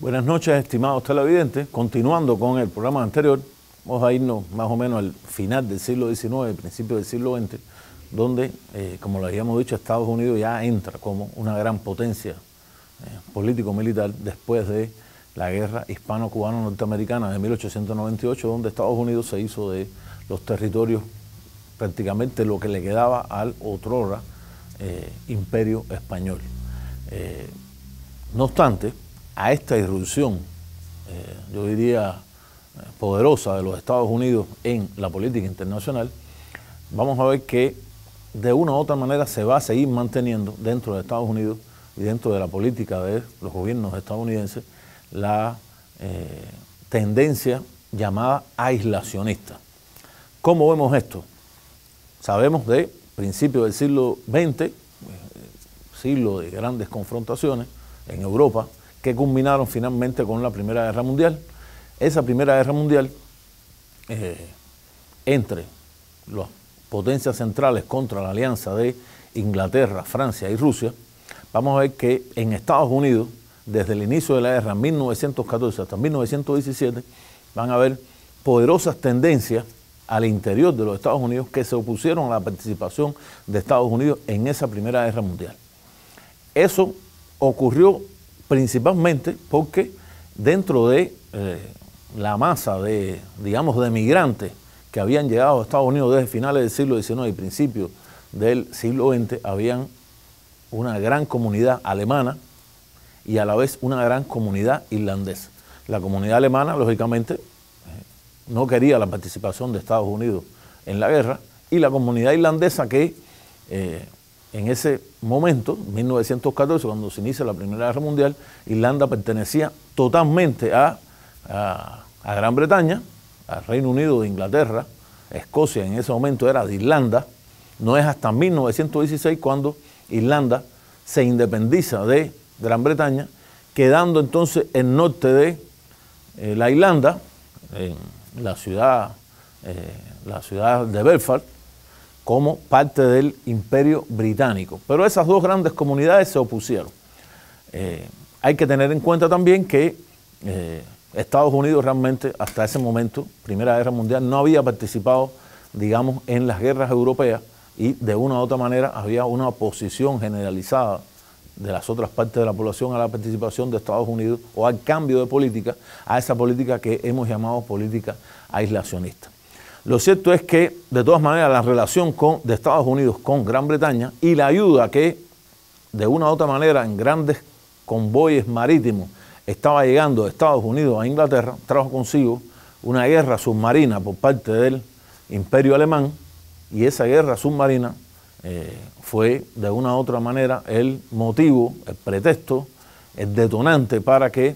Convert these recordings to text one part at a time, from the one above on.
Buenas noches, estimados televidentes. Continuando con el programa anterior, vamos a irnos más o menos al final del siglo XIX, principio del siglo XX, donde, como lo habíamos dicho, Estados Unidos ya entra como una gran potencia político-militar después de la guerra hispano-cubano-norteamericana de 1898, donde Estados Unidos se hizo de los territorios prácticamente lo que le quedaba al otrora imperio español. No obstante, a esta irrupción, yo diría, poderosa de los Estados Unidos en la política internacional, vamos a ver que de una u otra manera se va a seguir manteniendo dentro de Estados Unidos y dentro de la política de los gobiernos estadounidenses la tendencia llamada aislacionista. ¿Cómo vemos esto? Sabemos de principios del siglo XX, siglo de grandes confrontaciones en Europa, que culminaron finalmente con la Primera Guerra Mundial. Esa Primera Guerra Mundial, entre las potencias centrales contra la alianza de Inglaterra, Francia y Rusia, vamos a ver que en Estados Unidos, desde el inicio de la guerra, en 1914 hasta 1917, van a haber poderosas tendencias al interior de los Estados Unidos que se opusieron a la participación de Estados Unidos en esa Primera Guerra Mundial. Eso ocurrió principalmente porque dentro de la masa de, digamos, de migrantes que habían llegado a Estados Unidos desde finales del siglo XIX y principios del siglo XX, habían una gran comunidad alemana y a la vez una gran comunidad irlandesa. La comunidad alemana, lógicamente, no quería la participación de Estados Unidos en la guerra, y la comunidad irlandesa que en ese momento, 1914, cuando se inicia la Primera Guerra Mundial, Irlanda pertenecía totalmente a Gran Bretaña, al Reino Unido de Inglaterra. Escocia en ese momento era de Irlanda. No es hasta 1916 cuando Irlanda se independiza de Gran Bretaña, quedando entonces el norte de la Irlanda, en la ciudad de Belfast, como parte del Imperio Británico. Pero esas dos grandes comunidades se opusieron. Hay que tener en cuenta también que Estados Unidos realmente hasta ese momento, Primera Guerra Mundial, no había participado, digamos, en las guerras europeas, y de una u otra manera había una oposición generalizada de las otras partes de la población a la participación de Estados Unidos o al cambio de política, a esa política que hemos llamado política aislacionista. Lo cierto es que, de todas maneras, la relación de Estados Unidos con Gran Bretaña y la ayuda que, de una u otra manera, en grandes convoyes marítimos estaba llegando de Estados Unidos a Inglaterra, trajo consigo una guerra submarina por parte del Imperio Alemán, y esa guerra submarina fue, de una u otra manera, el motivo, el pretexto, el detonante para que,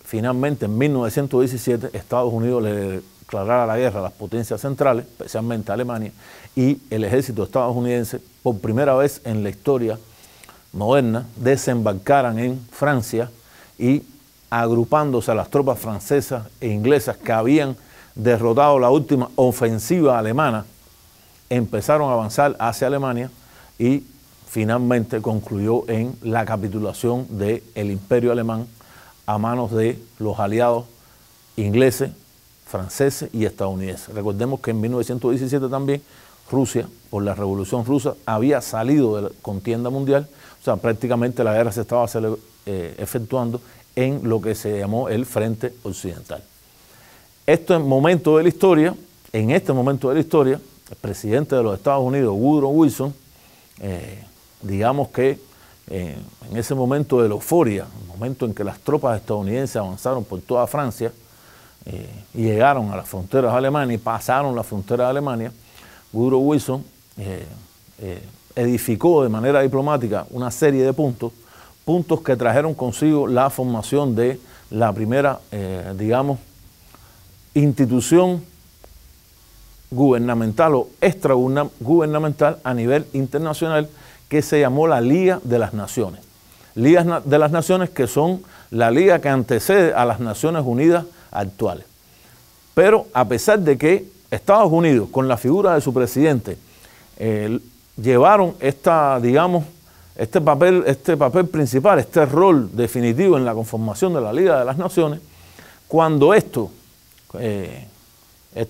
finalmente, en 1917, Estados Unidos le declarara la guerra a las potencias centrales, especialmente a Alemania, y el ejército estadounidense, por primera vez en la historia moderna, desembarcaran en Francia y, agrupándose a las tropas francesas e inglesas que habían derrotado la última ofensiva alemana, empezaron a avanzar hacia Alemania y finalmente concluyó en la capitulación del Imperio Alemán a manos de los aliados ingleses, franceses y estadounidenses. Recordemos que en 1917 también Rusia, por la Revolución Rusa, había salido de la contienda mundial, o sea, prácticamente la guerra se estaba efectuando en lo que se llamó el Frente Occidental. Esto es momento de la historia. En este momento de la historia, el presidente de los Estados Unidos, Woodrow Wilson, digamos que en ese momento de la euforia, el momento en que las tropas estadounidenses avanzaron por toda Francia, y llegaron a las fronteras de Alemania y pasaron la frontera de Alemania, Woodrow Wilson edificó de manera diplomática una serie de puntos que trajeron consigo la formación de la primera, digamos, institución gubernamental o extragubernamental a nivel internacional, que se llamó la Liga de las Naciones. Liga de las Naciones, que son la liga que antecede a las Naciones Unidas actuales. Pero a pesar de que Estados Unidos, con la figura de su presidente, llevaron esta, digamos, este papel principal, este rol definitivo en la conformación de la Liga de las Naciones, cuando esta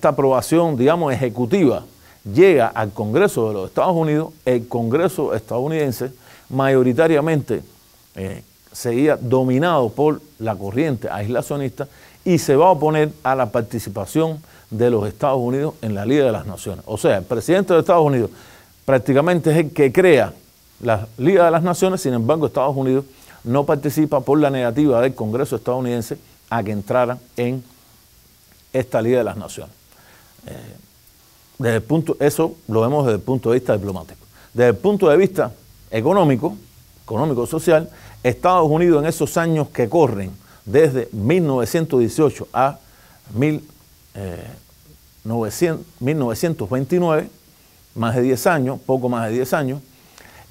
aprobación, digamos, ejecutiva llega al Congreso de los Estados Unidos, el Congreso estadounidense mayoritariamente seguía dominado por la corriente aislacionista y se va a oponer a la participación de los Estados Unidos en la Liga de las Naciones. O sea, el presidente de Estados Unidos prácticamente es el que crea la Liga de las Naciones, sin embargo Estados Unidos no participa por la negativa del Congreso estadounidense a que entrara en esta Liga de las Naciones. Eso lo vemos desde el punto de vista diplomático. Desde el punto de vista económico-social, Estados Unidos en esos años que corren, desde 1918 a 1929, más de 10 años, poco más de 10 años,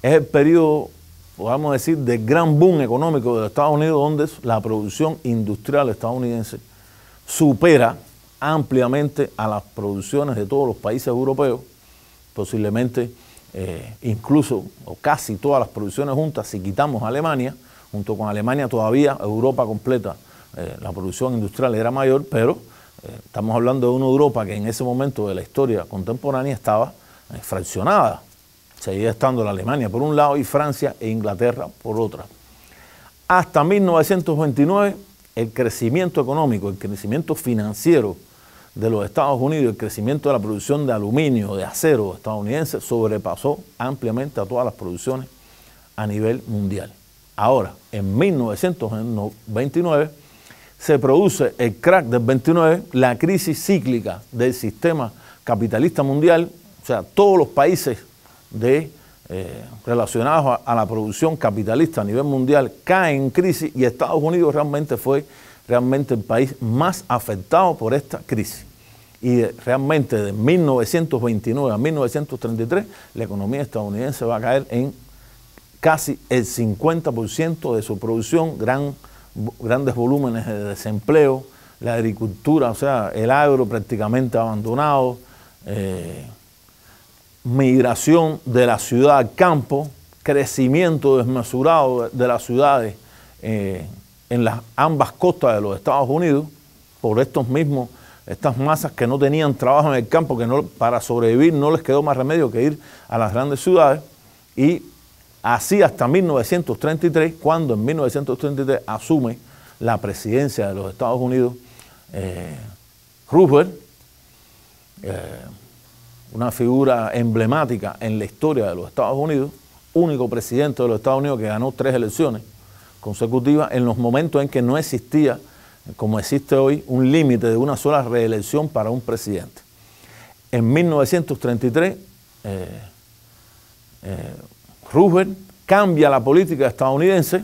es el periodo, podemos decir, de gran boom económico de los Estados Unidos, donde la producción industrial estadounidense supera ampliamente a las producciones de todos los países europeos, posiblemente incluso o casi todas las producciones juntas, si quitamos Alemania. Junto con Alemania todavía Europa completa, la producción industrial era mayor, pero estamos hablando de una Europa que en ese momento de la historia contemporánea estaba fraccionada. Seguía estando la Alemania por un lado y Francia e Inglaterra por otra. Hasta 1929 el crecimiento económico, el crecimiento financiero de los Estados Unidos, el crecimiento de la producción de aluminio, de acero estadounidense sobrepasó ampliamente a todas las producciones a nivel mundial. Ahora, en 1929 se produce el crack del 29, la crisis cíclica del sistema capitalista mundial, o sea, todos los países relacionados a la producción capitalista a nivel mundial caen en crisis y Estados Unidos realmente fue el país más afectado por esta crisis. Y realmente de 1929 a 1933 la economía estadounidense va a caer en casi el 50% de su producción, grandes volúmenes de desempleo, la agricultura, o sea, el agro prácticamente abandonado, migración de la ciudad al campo, crecimiento desmesurado de las ciudades en las ambas costas de los Estados Unidos por estas masas que no tenían trabajo en el campo, que para sobrevivir no les quedó más remedio que ir a las grandes ciudades, y así hasta 1933, cuando en 1933 asume la presidencia de los Estados Unidos Roosevelt, una figura emblemática en la historia de los Estados Unidos, único presidente de los Estados Unidos que ganó 3 elecciones consecutivas en los momentos en que no existía, como existe hoy, un límite de una sola reelección para un presidente. En 1933, Roosevelt cambia la política estadounidense.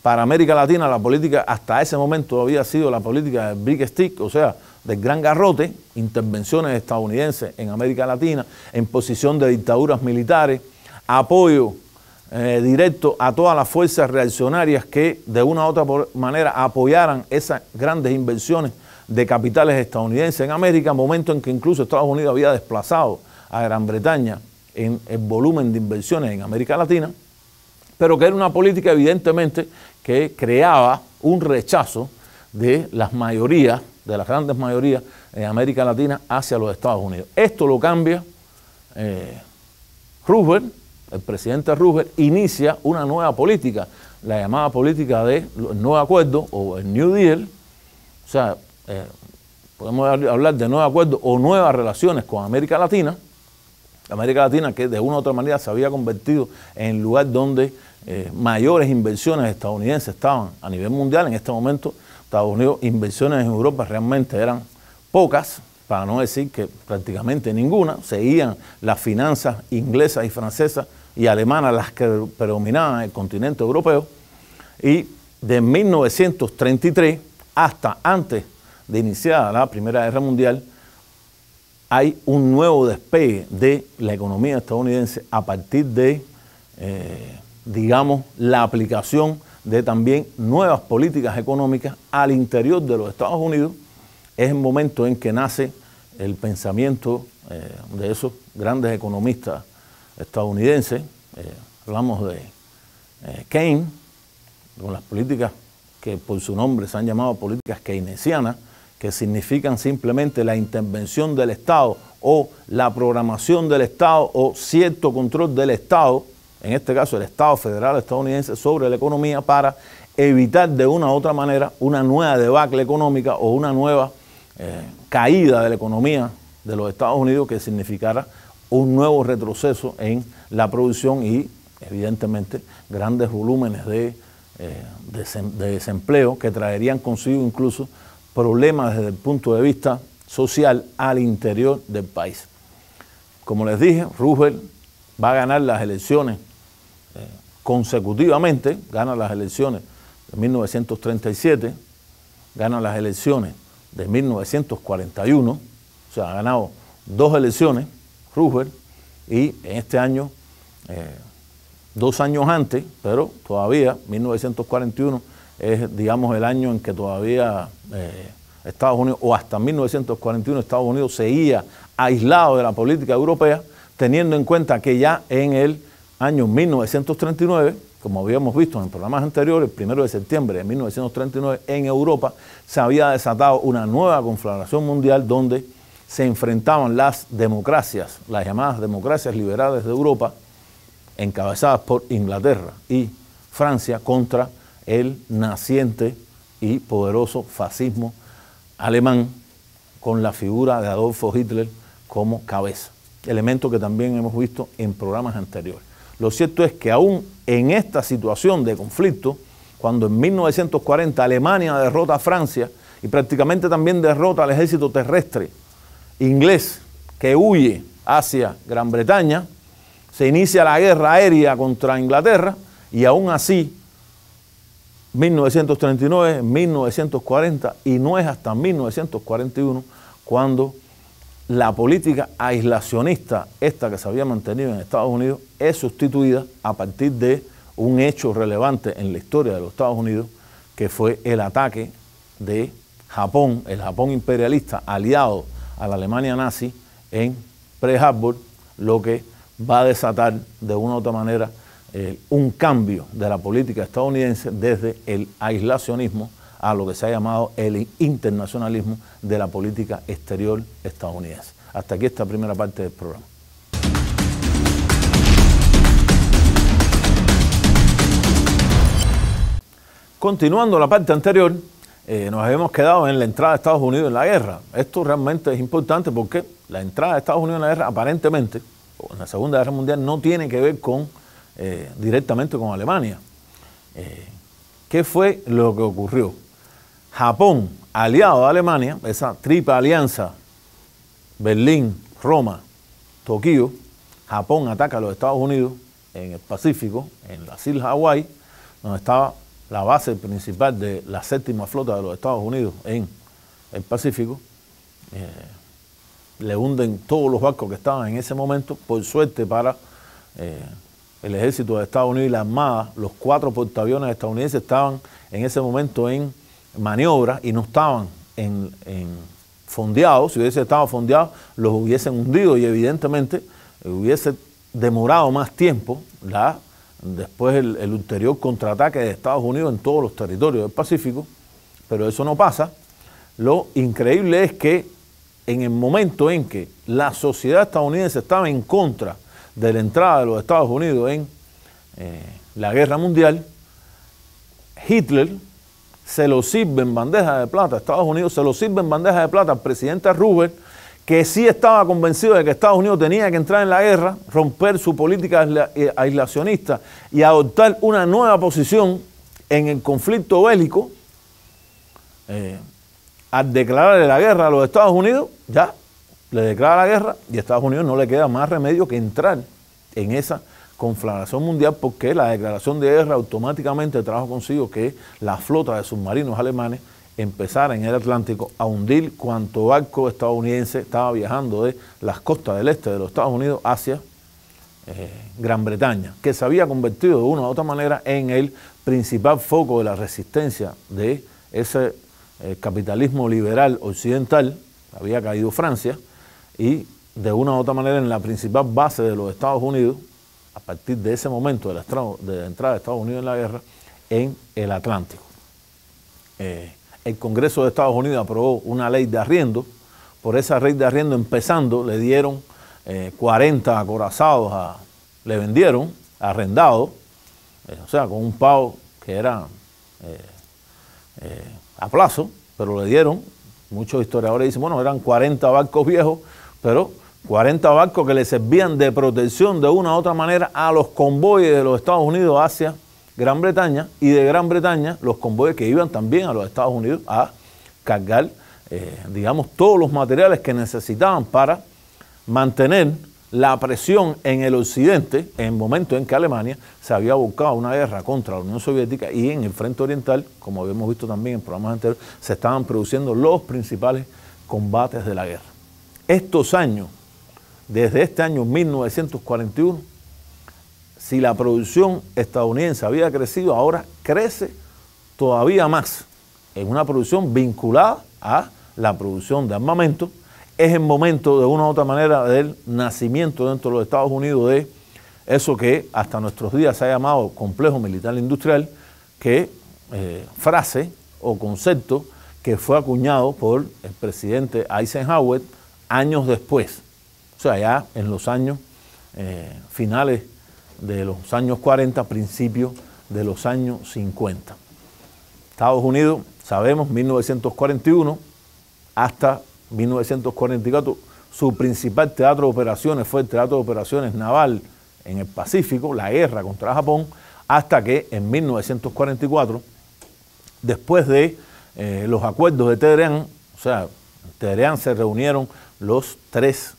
Para América Latina la política hasta ese momento había sido la política del big stick, o sea, del gran garrote, intervenciones estadounidenses en América Latina, en posición de dictaduras militares, apoyo directo a todas las fuerzas reaccionarias que de una u otra manera apoyaran esas grandes inversiones de capitales estadounidenses en América, momento en que incluso Estados Unidos había desplazado a Gran Bretaña en el volumen de inversiones en América Latina, pero que era una política evidentemente que creaba un rechazo de las mayorías, de las grandes mayorías en América Latina hacia los Estados Unidos. Esto lo cambia Roosevelt. El presidente Roosevelt inicia una nueva política, la llamada política del Nuevo Acuerdo o el New Deal. O sea, podemos hablar de nuevo acuerdo o nuevas relaciones con América Latina. América Latina que de una u otra manera se había convertido en el lugar donde mayores inversiones estadounidenses estaban a nivel mundial. En este momento, Estados Unidos, inversiones en Europa realmente eran pocas, para no decir que prácticamente ninguna. Seguían las finanzas inglesas y francesas y alemanas las que predominaban en el continente europeo. Y de 1933 hasta antes de iniciar la Primera Guerra Mundial, hay un nuevo despegue de la economía estadounidense a partir de, digamos, la aplicación de también nuevas políticas económicas al interior de los Estados Unidos. Es el momento en que nace el pensamiento de esos grandes economistas estadounidenses, hablamos de Keynes, con las políticas que por su nombre se han llamado políticas keynesianas, que significan simplemente la intervención del Estado o la programación del Estado o cierto control del Estado, en este caso el Estado federal estadounidense, sobre la economía para evitar de una u otra manera una nueva debacle económica o una nueva caída de la economía de los Estados Unidos que significara un nuevo retroceso en la producción y evidentemente grandes volúmenes de desempleo que traerían consigo incluso problemas desde el punto de vista social al interior del país. Como les dije, Roosevelt va a ganar las elecciones consecutivamente, gana las elecciones de 1937, gana las elecciones de 1941, o sea, ha ganado 2 elecciones Roosevelt, y en este año 2 años antes, pero todavía 1941 es, digamos, el año en que todavía Estados Unidos, o hasta 1941 Estados Unidos seguía aislado de la política europea, teniendo en cuenta que ya en el año 1939, como habíamos visto en programas anteriores, el 1 de septiembre de 1939, en Europa se había desatado una nueva conflagración mundial donde se enfrentaban las democracias, las llamadas democracias liberales de Europa, encabezadas por Inglaterra y Francia, contra el naciente y poderoso fascismo alemán, con la figura de Adolfo Hitler como cabeza, elemento que también hemos visto en programas anteriores. Lo cierto es que aún en esta situación de conflicto, cuando en 1940 Alemania derrota a Francia y prácticamente también derrota al ejército terrestre inglés que huye hacia Gran Bretaña, se inicia la guerra aérea contra Inglaterra y aún así 1939, 1940 y no es hasta 1941 cuando la política aislacionista, esta que se había mantenido en Estados Unidos, es sustituida a partir de un hecho relevante en la historia de los Estados Unidos, que fue el ataque de Japón, el Japón imperialista aliado a la Alemania nazi en Pearl Harbor, lo que va a desatar de una u otra manera un cambio de la política estadounidense desde el aislacionismo a lo que se ha llamado el internacionalismo de la política exterior estadounidense. Hasta aquí esta primera parte del programa. Continuando la parte anterior, nos habíamos quedado en la entrada de Estados Unidos en la guerra. Esto realmente es importante porque la entrada de Estados Unidos en la guerra aparentemente, en la Segunda Guerra Mundial, no tiene que ver con directamente con Alemania. ¿Qué fue lo que ocurrió? Japón, aliado a Alemania, esa triple alianza, Berlín, Roma, Tokio, Japón ataca a los Estados Unidos en el Pacífico, en las Islas Hawái, donde estaba la base principal de la 7ª flota de los Estados Unidos en el Pacífico. Le hunden todos los barcos que estaban en ese momento. Por suerte para el ejército de Estados Unidos y la Armada, los 4 portaaviones estadounidenses estaban en ese momento en maniobra y no estaban fondeados. Si hubiese estado fondeados, los hubiesen hundido y evidentemente hubiese demorado más tiempo después el ulterior contraataque de Estados Unidos en todos los territorios del Pacífico, pero eso no pasa. Lo increíble es que en el momento en que la sociedad estadounidense estaba en contra de la entrada de los Estados Unidos en la guerra mundial, Hitler se lo sirve en bandeja de plata, Estados Unidos se lo sirve en bandeja de plata al presidente Roosevelt, que sí estaba convencido de que Estados Unidos tenía que entrar en la guerra, romper su política aislacionista y adoptar una nueva posición en el conflicto bélico. Al declararle la guerra a los Estados Unidos, ya le declara la guerra y a Estados Unidos no le queda más remedio que entrar en esa conflagración mundial, porque la declaración de guerra automáticamente trajo consigo que la flota de submarinos alemanes empezara en el Atlántico a hundir cuanto barco estadounidense estaba viajando de las costas del este de los Estados Unidos hacia Gran Bretaña, que se había convertido de una u otra manera en el principal foco de la resistencia de ese capitalismo liberal occidental. Había caído Francia y de una u otra manera en la principal base de los Estados Unidos, a partir de ese momento de la entrada de Estados Unidos en la guerra, en el Atlántico. El Congreso de Estados Unidos aprobó una ley de arriendo. Por esa ley de arriendo, empezando, le dieron 40 acorazados, le vendieron arrendados, o sea, con un pago que era a plazo, pero le dieron, muchos historiadores dicen, bueno, eran 40 barcos viejos, pero 40 barcos que le servían de protección de una u otra manera a los convoyes de los Estados Unidos hacia Gran Bretaña, y de Gran Bretaña los convoyes que iban también a los Estados Unidos a cargar, digamos, todos los materiales que necesitaban para mantener la presión en el occidente en el momento en que Alemania se había buscado una guerra contra la Unión Soviética, y en el frente oriental, como habíamos visto también en programas anteriores, se estaban produciendo los principales combates de la guerra. Estos años, desde este año 1941, si la producción estadounidense había crecido, ahora crece todavía más en una producción vinculada a la producción de armamento. Es el momento, de una u otra manera, del nacimiento dentro de los Estados Unidos de eso que hasta nuestros días se ha llamado complejo militar industrial, que frase o concepto que fue acuñado por el presidente Eisenhower años después, o sea, ya en los años finales de los años 40, principios de los años 50. Estados Unidos, sabemos, 1941 hasta 1944, su principal teatro de operaciones fue el Teatro de Operaciones Naval en el Pacífico, la guerra contra Japón, hasta que en 1944, después de los acuerdos de Teherán, o sea, en Teherán se reunieron los tres,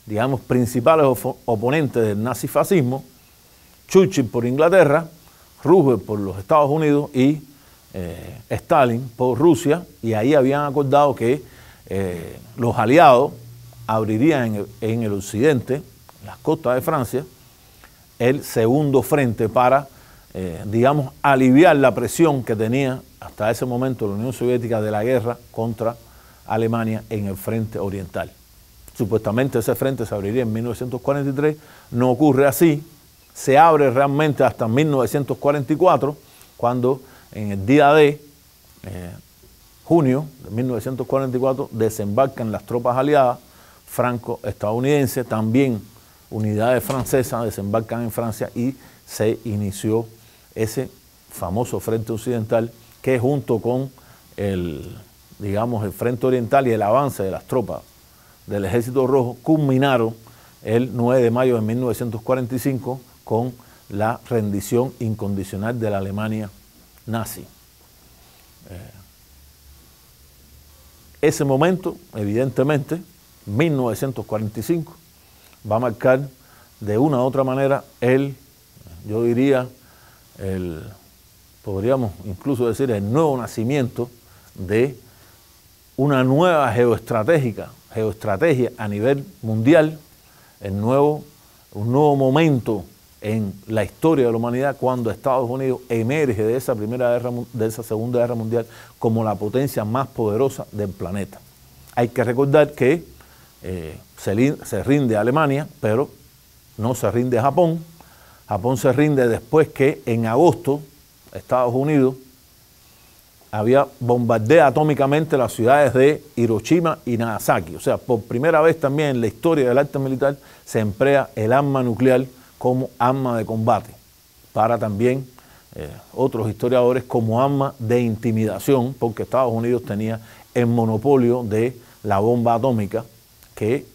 digamos, principales oponentes del nazifascismo: Churchill por Inglaterra, Roosevelt por los Estados Unidos y Stalin por Rusia, y ahí habían acordado que los aliados abrirían en el occidente, las costas de Francia, el segundo frente para, digamos, aliviar la presión que tenía hasta ese momento la Unión Soviética de la guerra contra Alemania en el frente oriental. Supuestamente ese frente se abriría en 1943, no ocurre así, se abre realmente hasta 1944, cuando en el día de junio de 1944 desembarcan las tropas aliadas franco-estadounidenses, también unidades francesas desembarcan en Francia, y se inició ese famoso frente occidental que, junto con el, digamos, el frente oriental y el avance de las tropas del Ejército Rojo, culminaron el 9 de mayo de 1945 con la rendición incondicional de la Alemania nazi. Ese momento, evidentemente, 1945, va a marcar de una u otra manera yo diría, podríamos incluso decir, el nuevo nacimiento de una nueva geoestrategia a nivel mundial, un nuevo momento en la historia de la humanidad, cuando Estados Unidos emerge de esa Segunda Guerra Mundial como la potencia más poderosa del planeta. Hay que recordar que se rinde Alemania, pero no se rinde Japón. Japón se rinde después que en agosto Estados Unidos bombardea atómicamente las ciudades de Hiroshima y Nagasaki. O sea, por primera vez también en la historia del arte militar se emplea el arma nuclear como arma de combate, para también otros historiadores como arma de intimidación, porque Estados Unidos tenía el monopolio de la bomba atómica, que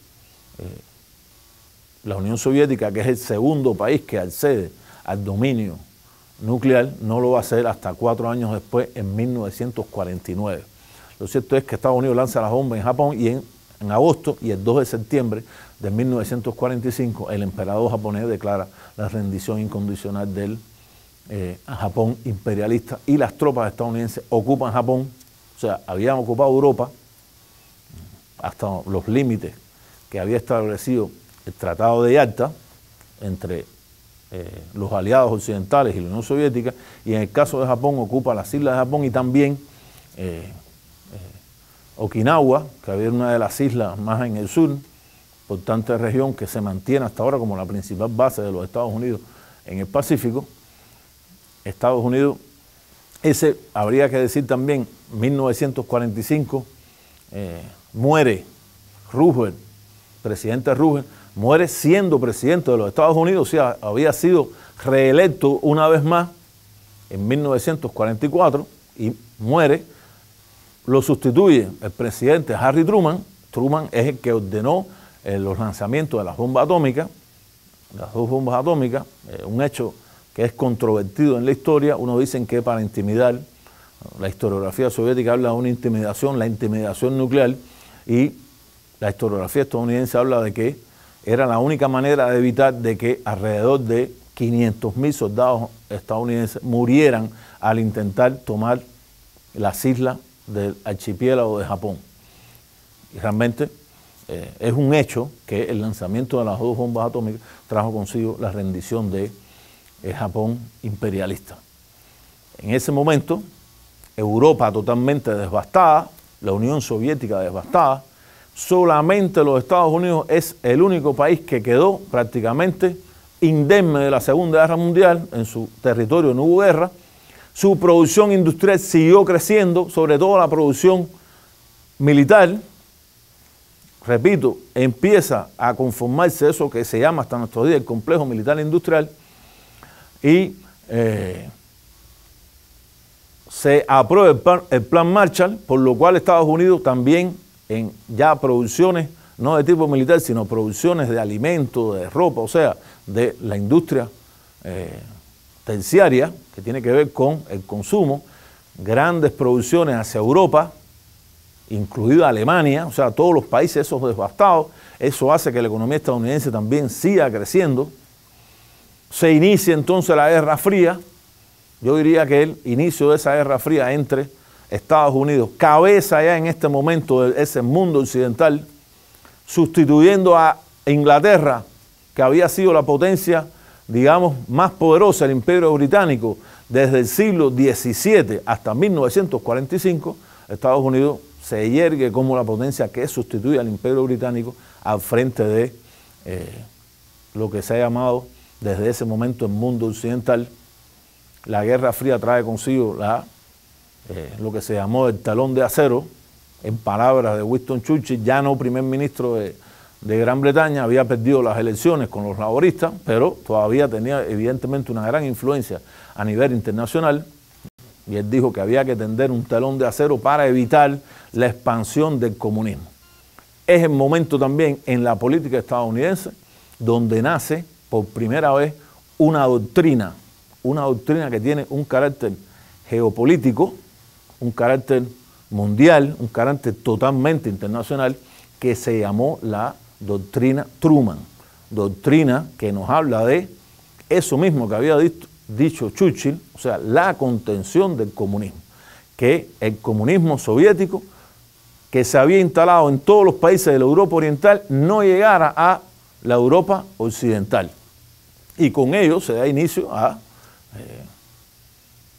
la Unión Soviética, que es el segundo país que accede al dominio nuclear, no lo va a hacer hasta 4 años después, en 1949. Lo cierto es que Estados Unidos lanza las bombas en Japón, y en agosto y el 2 de septiembre de 1945 el emperador japonés declara la rendición incondicional del Japón imperialista, y las tropas estadounidenses ocupan Japón. O sea, habían ocupado Europa hasta los límites que había establecido el Tratado de Yalta entre los aliados occidentales y la Unión Soviética, y en el caso de Japón ocupa las islas de Japón y también Okinawa, que había una de las islas más en el sur, importante región que se mantiene hasta ahora como la principal base de los Estados Unidos en el Pacífico. Estados Unidos, ese habría que decir también, 1945, muere Roosevelt, presidente Roosevelt, muere siendo presidente de los Estados Unidos, o sea, había sido reelecto una vez más en 1944 y muere. Lo sustituye el presidente Harry Truman. Truman es el que ordenó los lanzamientos de las bombas atómicas, las dos bombas atómicas, un hecho que es controvertido en la historia. Uno dice que para intimidar, la historiografía soviética habla de una intimidación, la intimidación nuclear, y la historiografía estadounidense habla de que era la única manera de evitar de que alrededor de 500.000 soldados estadounidenses murieran al intentar tomar las islas del archipiélago de Japón. Y realmente es un hecho que el lanzamiento de las dos bombas atómicas trajo consigo la rendición de Japón imperialista. En ese momento, Europa totalmente devastada, la Unión Soviética devastada, solamente los Estados Unidos es el único país que quedó prácticamente indemne de la Segunda Guerra Mundial. En su territorio no hubo guerra. Su producción industrial siguió creciendo, sobre todo la producción militar. Repito, empieza a conformarse eso que se llama hasta nuestros días el complejo militar industrial, y se aprueba el plan Marshall, por lo cual Estados Unidos también en ya producciones, no de tipo militar, sino producciones de alimentos, de ropa, o sea, de la industria terciaria, que tiene que ver con el consumo, grandes producciones hacia Europa, incluida Alemania, o sea, todos los países esos devastados. Eso hace que la economía estadounidense también siga creciendo. Se inicia entonces la Guerra Fría. Yo diría que el inicio de esa Guerra Fría entre Estados Unidos, cabeza ya en este momento de ese mundo occidental, sustituyendo a Inglaterra, que había sido la potencia, digamos, más poderosa del Imperio Británico desde el siglo XVII hasta 1945, Estados Unidos se yergue como la potencia que sustituye al Imperio Británico al frente de lo que se ha llamado desde ese momento el mundo occidental. La Guerra Fría trae consigo lo que se llamó el telón de acero, en palabras de Winston Churchill, ya no primer ministro de Gran Bretaña, había perdido las elecciones con los laboristas, pero todavía tenía evidentemente una gran influencia a nivel internacional, y él dijo que había que tender un telón de acero para evitar la expansión del comunismo. Es el momento también en la política estadounidense donde nace por primera vez una doctrina que tiene un carácter geopolítico, un carácter mundial, un carácter totalmente internacional, que se llamó la doctrina Truman, doctrina que nos habla de eso mismo que había dicho Churchill, o sea, la contención del comunismo, que el comunismo soviético que se había instalado en todos los países de la Europa Oriental no llegara a la Europa Occidental, y con ello se da inicio a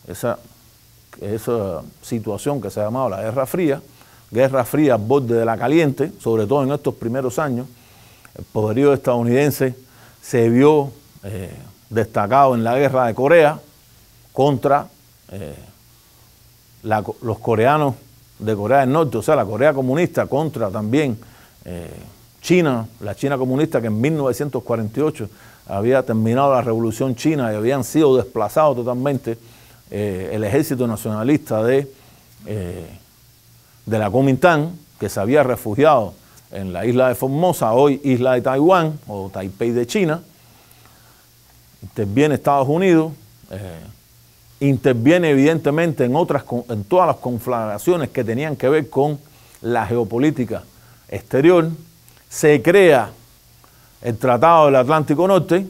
esa situación que se ha llamado la Guerra Fría al borde de la caliente, sobre todo en estos primeros años. El poderío estadounidense se vio destacado en la guerra de Corea contra los coreanos de Corea del Norte, o sea, la Corea comunista contra también China, la China comunista, que en 1948 había terminado la Revolución China y habían sido desplazados totalmente el ejército nacionalista de la Kuomintang, que se había refugiado en la isla de Formosa, hoy isla de Taiwán o Taipei de China. Interviene Estados Unidos, interviene evidentemente en todas las conflagraciones que tenían que ver con la geopolítica exterior. Se crea el Tratado del Atlántico Norte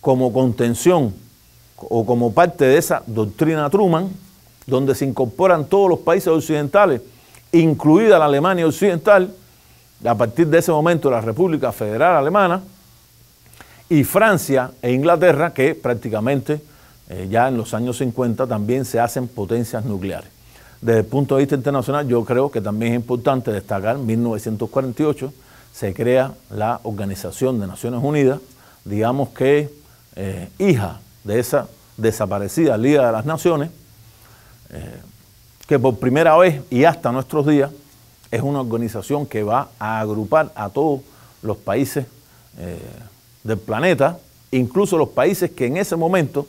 como contención o como parte de esa doctrina Truman, donde se incorporan todos los países occidentales, incluida la Alemania Occidental, a partir de ese momento la República Federal Alemana, y Francia e Inglaterra, que prácticamente ya en los años 50 también se hacen potencias nucleares. Desde el punto de vista internacional, yo creo que también es importante destacar 1948, se crea la Organización de Naciones Unidas, digamos que hija de esa desaparecida Liga de las Naciones, que por primera vez y hasta nuestros días es una organización que va a agrupar a todos los países del planeta, incluso los países que en ese momento,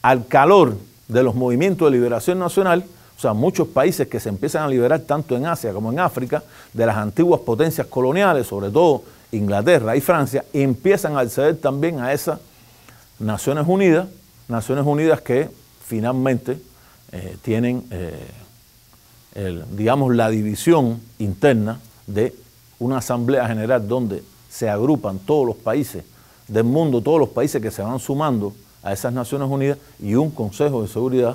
al calor de los movimientos de liberación nacional, o sea, muchos países que se empiezan a liberar tanto en Asia como en África, de las antiguas potencias coloniales, sobre todo Inglaterra y Francia, empiezan a acceder también a esas Naciones Unidas que finalmente tienen, digamos, la división interna de una Asamblea General donde se agrupan todos los países del mundo, todos los países que se van sumando a esas Naciones Unidas, y un Consejo de Seguridad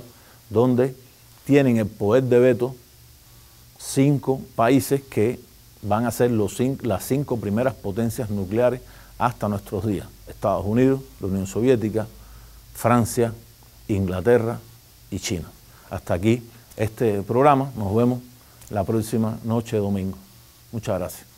donde tienen el poder de veto 5 países que van a ser las 5 primeras potencias nucleares hasta nuestros días: Estados Unidos, la Unión Soviética, Francia, Inglaterra y China. Hasta aquí este programa. Nos vemos la próxima noche de domingo. Muchas gracias.